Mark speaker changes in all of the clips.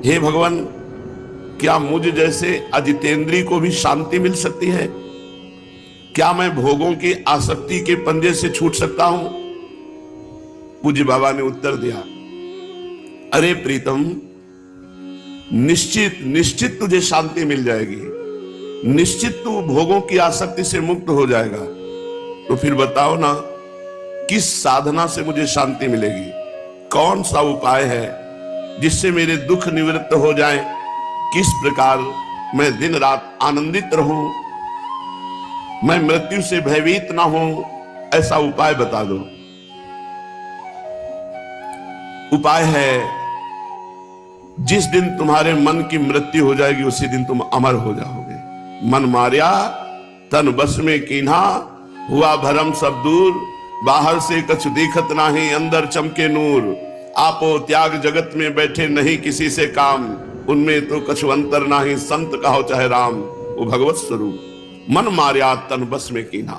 Speaker 1: हे भगवान, क्या मुझ जैसे अजितेंद्री को भी शांति मिल सकती है? क्या मैं भोगों की आसक्ति के पंजे से छूट सकता हूं? पूज्य बाबा ने उत्तर दिया, अरे प्रीतम, निश्चित निश्चित तुझे शांति मिल जाएगी, निश्चित तू भोगों की आसक्ति से मुक्त हो जाएगा। तो फिर बताओ ना, किस साधना से मुझे शांति मिलेगी? कौन सा उपाय है जिससे मेरे दुख निवृत्त हो जाए? किस प्रकार मैं दिन रात आनंदित रहूं, मैं मृत्यु से भयभीत ना हूं? ऐसा उपाय बता दो। उपाय है, जिस दिन तुम्हारे मन की मृत्यु हो जाएगी उसी दिन तुम अमर हो जाओगे। मन मारिया तन बस में कीन्हा, हुआ भरम सब दूर, बाहर से कछु देखत नाही, अंदर चमके नूर। आपो त्याग जगत में बैठे नहीं किसी से काम, उनमें तो कछु अंतर नाही, संत कहो चाहे राम। वो भगवत स्वरूप। मन मारिया तन बस में कीन्हा,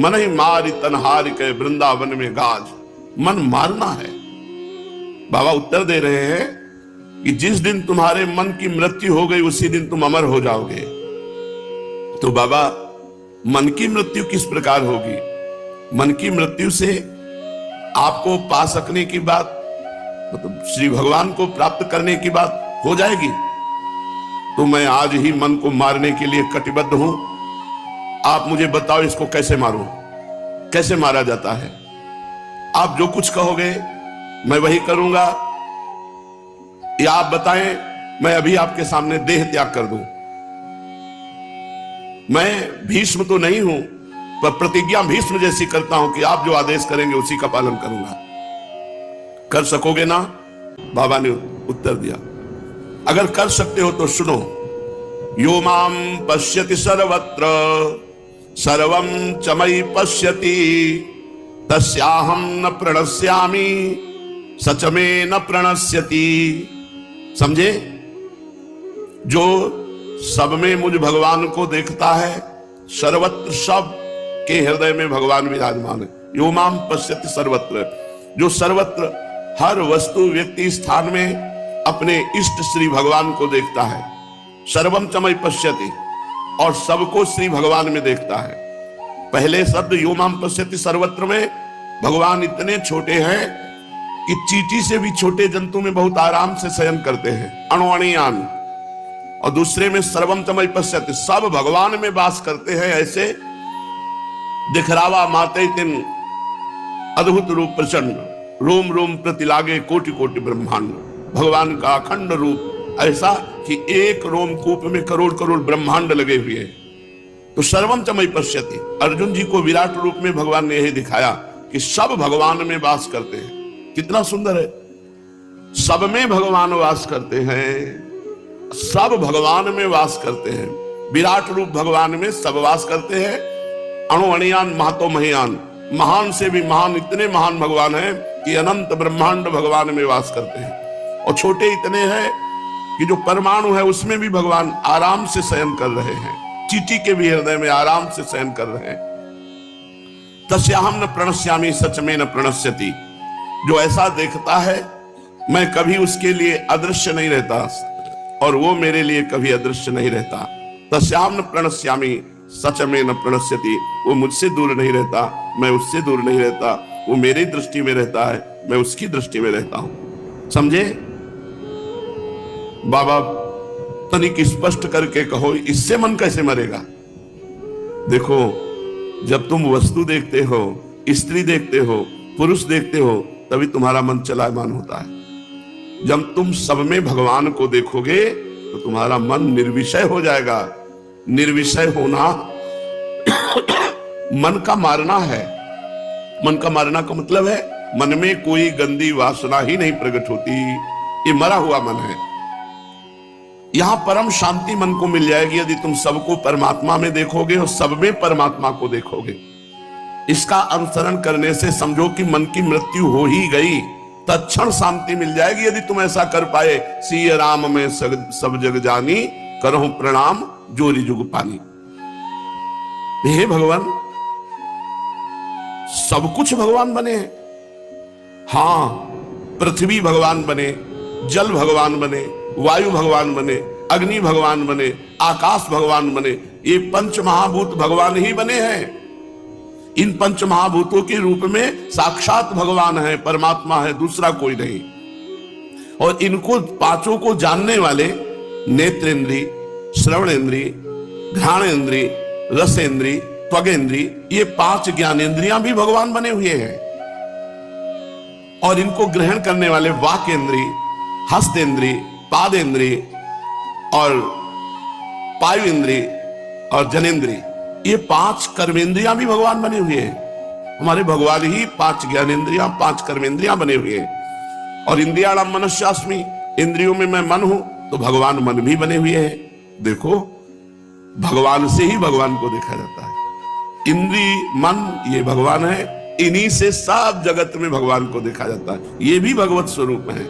Speaker 1: मन ही मारी तन हार के वृंदावन में गाज। मन मारना है। बाबा उत्तर दे रहे हैं कि जिस दिन तुम्हारे मन की मृत्यु हो गई उसी दिन तुम अमर हो जाओगे। तो बाबा, मन की मृत्यु किस प्रकार होगी? मन की मृत्यु से आपको पा सकने की बात, मतलब श्री भगवान को प्राप्त करने की बात हो जाएगी। तो मैं आज ही मन को मारने के लिए कटिबद्ध हूं। आप मुझे बताओ इसको कैसे मारूं, कैसे मारा जाता है? आप जो कुछ कहोगे मैं वही करूंगा, या आप बताएं मैं अभी आपके सामने देह त्याग कर दूं? मैं भीष्म तो नहीं हूं, पर प्रतिज्ञा भीष्म जैसी करता हूं कि आप जो आदेश करेंगे उसी का पालन करूंगा। कर सकोगे ना? बाबा ने उत्तर दिया, अगर कर सकते हो तो सुनो। यो माम पश्यति सर्वत्र सर्वं च मयि पश्यति, तस्याहं न प्रणश्यामि सच में न प्रणश्यति। समझे? जो सब में मुझ भगवान को देखता है, सर्वत्र सब के हृदय में भगवान विराजमान है। यो माम पश्यति सर्वत्र, जो सर्वत्र हर वस्तु व्यक्ति स्थान में अपने इष्ट श्री भगवान को देखता है। सर्वम च मयि पश्यति, और सबको श्री भगवान में देखता है। पहले शब्द यो माम पश्यति सर्वत्र में भगवान इतने छोटे हैं कि चींटी से भी छोटे जंतु में बहुत आराम से शयन करते हैं, अणुअणियान। और दूसरे में सर्वम च मयि पश्यति, सब भगवान में वास करते हैं। ऐसे दिखरावा माते तिन अद्भुत रूप प्रचंड, रोम रोम प्रति लागे कोटि कोटि ब्रह्मांड। भगवान का अखंड रूप ऐसा कि एक रोम कूप में करोड़ करोड़ ब्रह्मांड लगे हुए हैं। तो सर्वम च मयि पश्यति, अर्जुन जी को विराट रूप में भगवान ने यही दिखाया कि सब भगवान में वास करते हैं। कितना सुंदर है, सब में भगवान वास करते हैं, सब भगवान में वास करते हैं। विराट रूप भगवान में सब वास करते हैं। अणुअणियान महतो महियान, महान से भी महान, इतने महान भगवान हैं कि अनंत ब्रह्मांड भगवान में वास करते हैं। और छोटे इतने हैं कि जो परमाणु है उसमें भी भगवान आराम से शयन कर रहे हैं। चींटी के भी हृदय में आराम से शयन कर रहे हैं। तस्याहं न प्रणश्यामि सच में न प्रणश्यति, जो ऐसा देखता है मैं कभी उसके लिए अदृश्य नहीं रहता और वो मेरे लिए कभी अदृश्य नहीं रहता। तस्याहं न प्रणश्यामि सच में न प्रणश्यति, वो मुझसे दूर नहीं रहता, मैं उससे दूर नहीं रहता। वो मेरी दृष्टि में रहता है, मैं उसकी दृष्टि में रहता हूं। समझे? बाबा तनिक स्पष्ट करके कहो, इससे मन कैसे मरेगा? देखो, जब तुम वस्तु देखते हो, स्त्री देखते हो, पुरुष देखते हो, तभी तुम्हारा मन चलायमान होता है। जब तुम सब में भगवान को देखोगे तो तुम्हारा मन निर्विषय हो जाएगा। निर्विषय होना मन का मारना है। मन का मारना का मतलब है मन में कोई गंदी वासना ही नहीं प्रकट होती। ये मरा हुआ मन है। यहां परम शांति मन को मिल जाएगी यदि तुम सबको परमात्मा में देखोगे और सब में परमात्मा को देखोगे। इसका अनुसरण करने से समझो कि मन की मृत्यु हो ही गई, तत्क्षण शांति मिल जाएगी यदि तुम ऐसा कर पाए। सिय राम में सब जग जानी, करहूं प्रणाम जोरी जुग पानी। हे भगवान, सब कुछ भगवान बने हैं। हां, पृथ्वी भगवान बने, जल भगवान बने, वायु भगवान बने, अग्नि भगवान बने, आकाश भगवान बने। ये पंच महाभूत भगवान ही बने हैं। इन पंच महाभूतों के रूप में साक्षात भगवान है, परमात्मा है, दूसरा कोई नहीं। और इनको पांचों को जानने वाले नेत्रेंद्री, श्रवणेंद्री, घ्राणेंद्री, रसेंद्री, त्वगेंद्री, ये 5 ज्ञानेंद्रियां भी भगवान बने हुए हैं। और इनको ग्रहण करने वाले वाकेंद्री, हस्तेंद्री, पादेंद्री और पायुएंद्री और जनेंद्री, ये 5 कर्मेंद्रियां भी भगवान बने हुए हैं। हमारे भगवान ही 5 ज्ञानेंद्रियां, 5 कर्मेंद्रियां बने हुए हैं। और इंद्रियाणाम मनस्यास्मि, इंद्रियों में मैं मन हूं, तो भगवान मन भी बने हुए हैं। देखो, भगवान से ही भगवान को देखा जाता है। इंद्री, मन, ये भगवान है। इन्हीं से सब जगत में भगवान को देखा जाता है। ये भी भगवत स्वरूप है।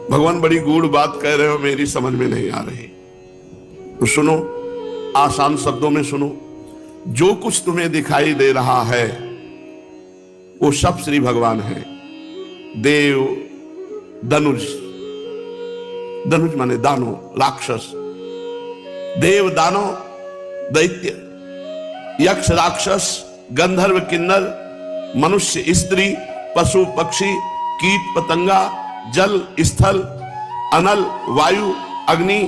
Speaker 1: भगवान बड़ी गूढ़ बात कह रहे हो, मेरी समझ में नहीं आ रही, तो सुनो, आसान शब्दों में सुनो। जो कुछ तुम्हें दिखाई दे रहा है वो सब श्री भगवान है। देव, धनुष, धनुष माने दानो, राक्षस, देव, दानो, दैत्य, यक्ष, राक्षस, गंधर्व, किन्नर, मनुष्य, स्त्री, पशु, पक्षी, कीट, पतंगा, जल, स्थल, अनल, वायु, अग्नि,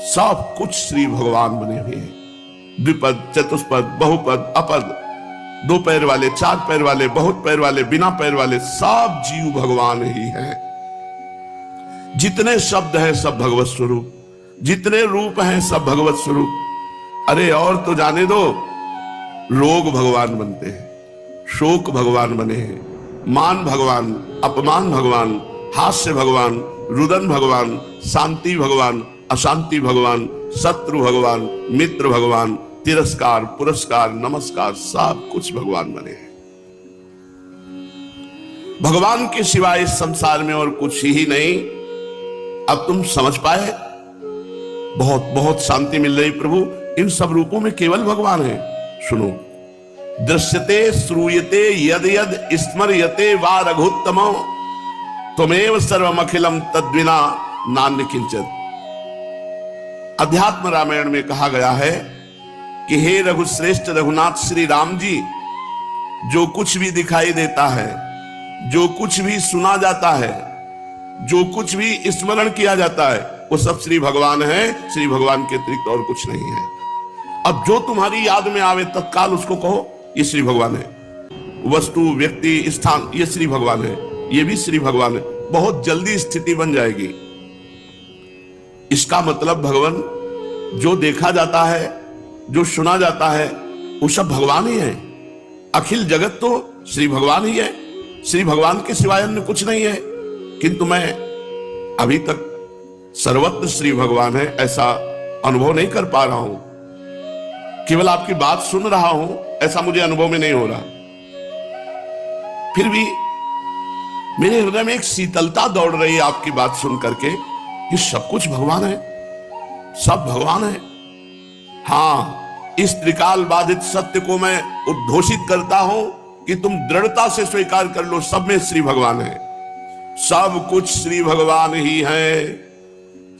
Speaker 1: सब कुछ श्री भगवान बने हुए हैं। द्विपद, चतुष्पद, बहुपद, अपद, 2 पैर वाले, 4 पैर वाले, बहुत पैर वाले, बिना पैर वाले, सब जीव भगवान ही हैं। जितने शब्द हैं सब भगवत स्वरूप, जितने रूप हैं सब भगवत स्वरूप। अरे और तो जाने दो, रोग भगवान बनते हैं, शोक भगवान बने हैं, मान भगवान, अपमान भगवान, हास्य भगवान, रुदन भगवान, शांति भगवान, अशांति भगवान, शत्रु भगवान, मित्र भगवान, तिरस्कार, पुरस्कार, नमस्कार, सब कुछ भगवान बने हैं। भगवान के सिवाय इस संसार में और कुछ ही नहीं। अब तुम समझ पाए? बहुत बहुत शांति मिल रही प्रभु। इन सब रूपों में केवल भगवान है। सुनो, दृश्यते श्रूयते यद यद स्मर्यते वा रघुत्तमो त्वमेव सर्वमखिलम तद्विना नान्य किंचित्। अध्यात्म रामायण में कहा गया है कि हे रघुश्रेष्ठ रघुनाथ श्री राम जी, जो कुछ भी दिखाई देता है, जो कुछ भी सुना जाता है, जो कुछ भी स्मरण किया जाता है, वो सब श्री भगवान है। श्री भगवान के अतिरिक्त और कुछ नहीं है। अब जो तुम्हारी याद में आवे तत्काल उसको कहो ये श्री भगवान है। वस्तु, व्यक्ति, स्थान, ये श्री भगवान है, ये भी श्री भगवान है। बहुत जल्दी स्थिति बन जाएगी। इसका मतलब भगवान, जो देखा जाता है, जो सुना जाता है, वो सब भगवान ही है। अखिल जगत तो श्री भगवान ही है। श्री भगवान के सिवाय अन्य कुछ नहीं है। किंतु मैं अभी तक सर्वत्र श्री भगवान है ऐसा अनुभव नहीं कर पा रहा हूं। केवल आपकी बात सुन रहा हूं, ऐसा मुझे अनुभव में नहीं हो रहा। फिर भी मेरे हृदय में एक शीतलता दौड़ रही है आपकी बात सुन करके। ये सब कुछ भगवान है, सब भगवान है। हां, इस त्रिकाल बाधित सत्य को मैं उद्घोषित करता हूं कि तुम दृढ़ता से स्वीकार कर लो, सब में श्री भगवान है। सब कुछ श्री भगवान ही है,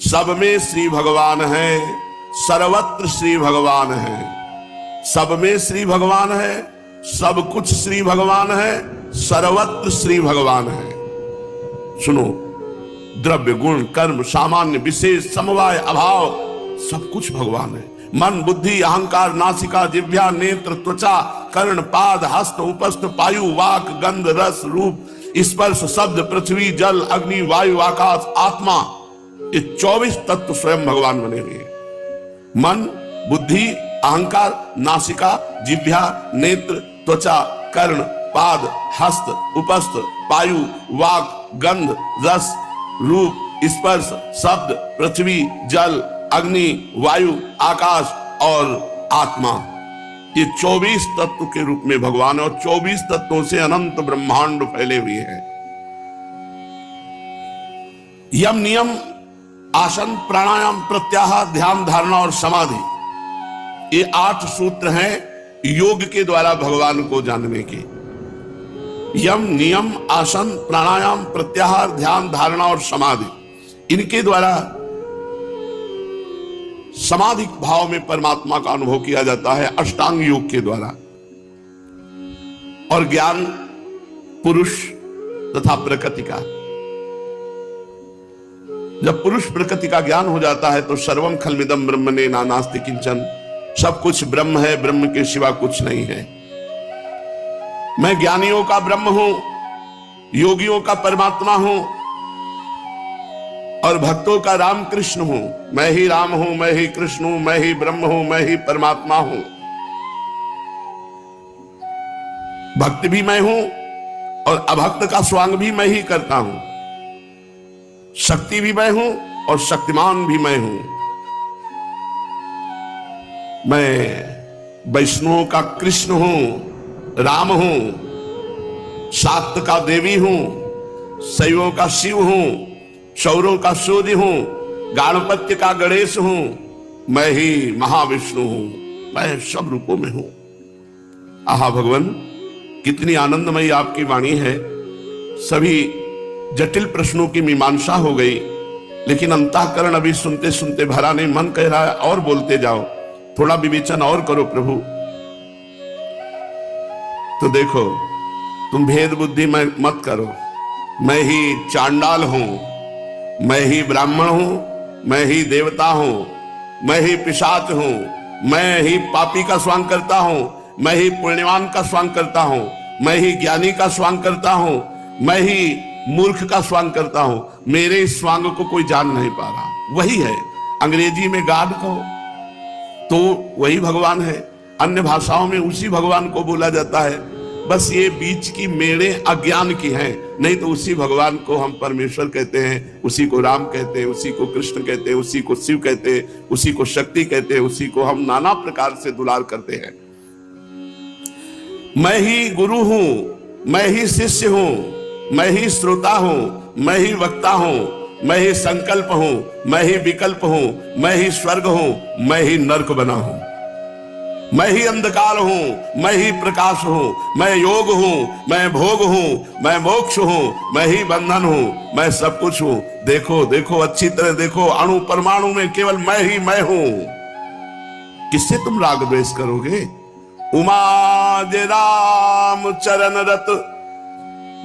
Speaker 1: सब में श्री भगवान है, सर्वत्र श्री भगवान है, सब में श्री भगवान है, सब कुछ श्री भगवान है, सर्वत्र श्री भगवान है। सुनो, द्रव्य, गुण, कर्म, सामान्य, विशेष, समवाय, अभाव, सब कुछ भगवान है। मन, बुद्धि, अहंकार, नासिका, जिह्वा, नेत्र, त्वचा, कर्ण, पाद, हस्त, उपस्थ, पायु, वाक, गंध, रस, रूप, स्पर्श, शब्द, पृथ्वी, जल, अग्नि, वायु, आकाश, आत्मा, ये 24 तत्व स्वयं भगवान बने हुए हैं। मन, बुद्धि, अहंकार, नासिका, जिह्वा, नेत्र, त्वचा, कर्ण, पाद, हस्त, उपस्थ, पायु, वाक, गंध, रस, रूप, स्पर्श, शब्द, पृथ्वी, जल, अग्नि, वायु, आकाश और आत्मा, ये 24 तत्व के रूप में भगवान है। और 24 तत्वों से अनंत ब्रह्मांड फैले हुए हैं। यम, नियम, आसन, प्राणायाम, प्रत्याहार, ध्यान, धारणा और समाधि, ये 8 सूत्र हैं योग के द्वारा भगवान को जानने के। यम, नियम, आसन, प्राणायाम, प्रत्याहार, ध्यान, धारणा और समाधि, इनके द्वारा समाधि भाव में परमात्मा का अनुभव किया जाता है अष्टांग योग के द्वारा। और ज्ञान पुरुष तथा प्रकृति का, जब पुरुष प्रकृति का ज्ञान हो जाता है तो सर्वम खलमिदम ब्रह्मणे नानास्ति किंचन, सब कुछ ब्रह्म है, ब्रह्म के सिवा कुछ नहीं है। मैं ज्ञानियों का ब्रह्म हूं, योगियों का परमात्मा हूं और भक्तों का राम कृष्ण हूं। मैं ही राम हूं, मैं ही कृष्ण हूं, मैं ही ब्रह्म हूं, मैं ही परमात्मा हूं। भक्त भी मैं हूं और अभक्त का स्वांग भी मैं ही करता हूं। शक्ति भी मैं हूं और शक्तिमान भी मैं हूं। मैं वैष्णवों का कृष्ण हूं, राम हूं, शाक्त का देवी हूं, शैवों का शिव हूं, शौरों का सूर्य हूं, गणपत्य का गणेश हूं। मैं ही महाविष्णु हूं, मैं सब रूपों में हूं। आहा भगवान, कितनी आनंदमयी आपकी वाणी है। सभी जटिल प्रश्नों की मीमांसा हो गई, लेकिन अंतःकरण अभी सुनते सुनते भरा नहीं। मन कह रहा है और बोलते जाओ, थोड़ा विवेचन और करो प्रभु। तो देखो, तुम भेद बुद्धि मत करो। मैं ही चांडाल हूं, मैं ही ब्राह्मण हूं, मैं ही देवता हूं, मैं ही पिशाच हूं, मैं ही पापी का स्वांग करता हूं, मैं ही पुण्यवान का स्वांग करता हूं, मैं ही ज्ञानी का स्वांग करता हूं, मैं ही मूर्ख का स्वांग करता हूं। मेरे इस स्वांग को कोई जान नहीं पा रहा। वही है, अंग्रेजी में गॉड कहो तो वही भगवान है, अन्य भाषाओं में उसी भगवान को बोला जाता है। बस ये बीच की मेड़े अज्ञान की हैं, नहीं तो उसी भगवान को हम परमेश्वर कहते हैं, उसी को राम कहते हैं, उसी को कृष्ण कहते हैं, उसी को शिव कहते हैं, उसी को शक्ति कहते हैं, उसी को हम नाना प्रकार से दुलार करते हैं। मैं ही गुरु हूं, मैं ही शिष्य हूं, मैं ही श्रोता हूं, मैं ही वक्ता हूं, मैं ही संकल्प हूं, मैं ही विकल्प हूं, मैं ही स्वर्ग हूं, मैं ही नरक बना हूं। मैं ही अंधकार हूं, मैं ही प्रकाश हूं, मैं योग हूं, मैं भोग हूं, मैं मोक्ष हूं, मैं ही बंधन हूं, मैं सब कुछ हूं। देखो देखो, अच्छी तरह देखो, अणु परमाणु में केवल मैं ही मैं हूं। किससे तुम राग द्वेष करोगे? उमा जे राम चरण रत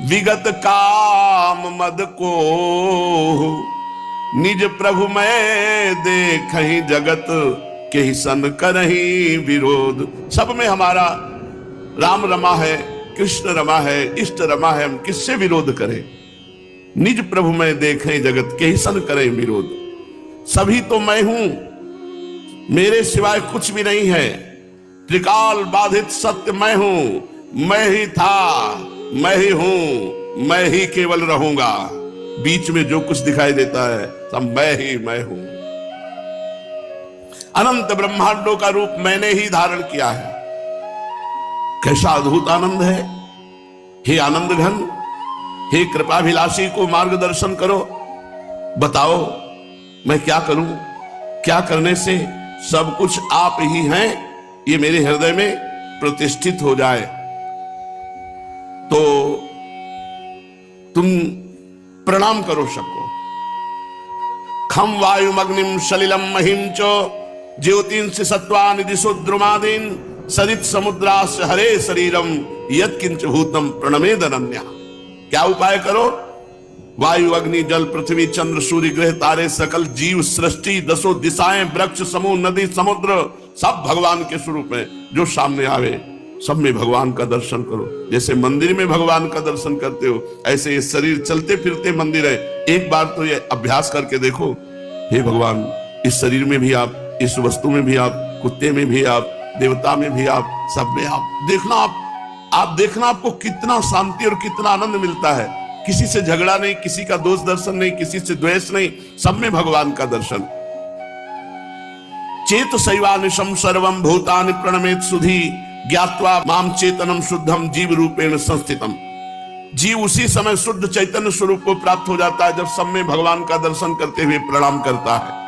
Speaker 1: विगत काम मद को, निज प्रभु मैं देखहि जगत के ही सन करही विरोध। सब में हमारा राम रमा है, कृष्ण रमा है, इष्ट रमा है, हम किससे विरोध करें? निज प्रभु में देखें जगत के ही सन करें विरोध। सभी तो मैं हूं, मेरे सिवाय कुछ भी नहीं है। त्रिकाल बाधित सत्य मैं हूं, मैं ही था, मैं ही हूं, मैं ही केवल रहूंगा। बीच में जो कुछ दिखाई देता है सब मैं ही मैं हूं। अनंत ब्रह्मांडों का रूप मैंने ही धारण किया है। कैसा अद्भुत आनंद है। हे आनंद घन, हे कृपाभिलाषी को मार्गदर्शन करो, बताओ मैं क्या करूं, क्या करने से सब कुछ आप ही हैं ये मेरे हृदय में प्रतिष्ठित हो जाए। तो तुम प्रणाम करो सबको। खम वायुमग्निम सलिलम महिम चो ज्योतिंस सत्वानि दिशो द्रुमादीन सरित समुद्रास हरे शरीरम यत्किंच भूतम प्रणमेद अनन्या। क्या उपाय करो? वायु अग्नि जल पृथ्वी चंद्र सूर्य ग्रह तारे सकल जीव सृष्टि दसों दिशाएं वृक्ष समूह नदी समुद्र सब भगवान के स्वरूप में जो सामने आवे सब में भगवान का दर्शन करो। जैसे मंदिर में भगवान का दर्शन करते हो ऐसे ये शरीर चलते फिरते मंदिर है। एक बार तो ये अभ्यास करके देखो, हे भगवान इस शरीर में भी आप, इस वस्तु में भी आप, कुत्ते में भी आप, देवता में भी आप, सब में आप देखना। आप देखना आपको कितना शांति और कितना आनंद मिलता है। किसी से झगड़ा नहीं, किसी का दोष दर्शन नहीं, किसी से द्वेष नहीं, सब में भगवान का दर्शन। चेत शैवानिशम सर्वम भूतानि प्रणमेत सुधी ज्ञात्वा माम चेतनम शुद्धम जीव रूपेण संस्थितम। जीव उसी समय शुद्ध चैतन्य स्वरूप को प्राप्त हो जाता है जब सब में भगवान का दर्शन करते हुए प्रणाम करता है।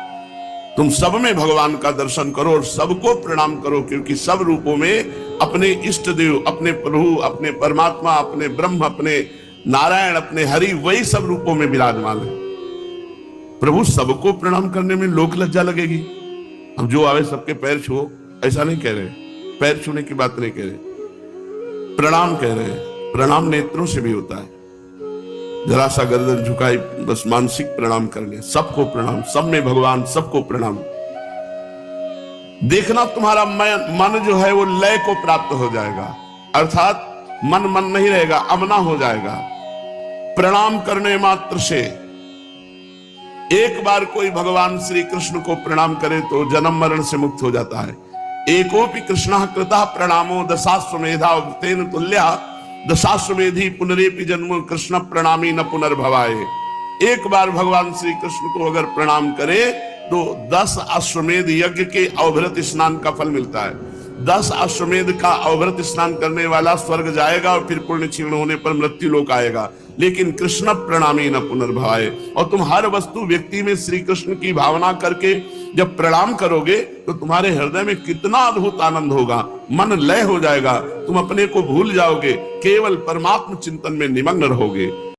Speaker 1: तुम सब में भगवान का दर्शन करो और सबको प्रणाम करो, क्योंकि सब रूपों में अपने इष्ट देव, अपने प्रभु, अपने परमात्मा, अपने ब्रह्म, अपने नारायण, अपने हरि, वही सब रूपों में विराजमान है। प्रभु सबको प्रणाम करने में लोक लज्जा लगेगी। हम जो आवे सबके पैर छुओ, ऐसा नहीं कह रहे, पैर छूने की बात नहीं कह रहे, प्रणाम कह रहे हैं। प्रणाम नेत्रों से भी होता है। जरा सा गर्दन झुकाई, बस मानसिक प्रणाम कर ले, सबको प्रणाम, सब में भगवान, सबको प्रणाम। देखना तुम्हारा मन जो है वो लय को प्राप्त हो जाएगा, अर्थात मन नहीं रहेगा, अमना हो जाएगा। प्रणाम करने मात्र से, एक बार कोई भगवान श्री कृष्ण को प्रणाम करे तो जन्म मरण से मुक्त हो जाता है। एकोपि कृष्णः कृतः प्रणामो दशाश्वमेधा तेन तुल्या दशाश्वमेधी पुनरेपि जन्म कृष्ण प्रणामी न पुनर्भवाए। एक बार भगवान श्री कृष्ण को अगर प्रणाम करे तो 10 अश्वमेध यज्ञ के अवभृत स्नान का फल मिलता है। 10 अश्वमेध का अवभृत स्नान करने वाला स्वर्ग जाएगा और फिर पुण्य क्षीण होने पर मृत्यु लोक आएगा, लेकिन कृष्ण प्रणामी न पुनर्भवाए। और तुम हर वस्तु व्यक्ति में श्री कृष्ण की भावना करके जब प्रणाम करोगे तो तुम्हारे हृदय में कितना अद्भुत आनंद होगा, मन लय हो जाएगा, तुम अपने को भूल जाओगे, केवल परमात्म चिंतन में निमग्न रहोगे।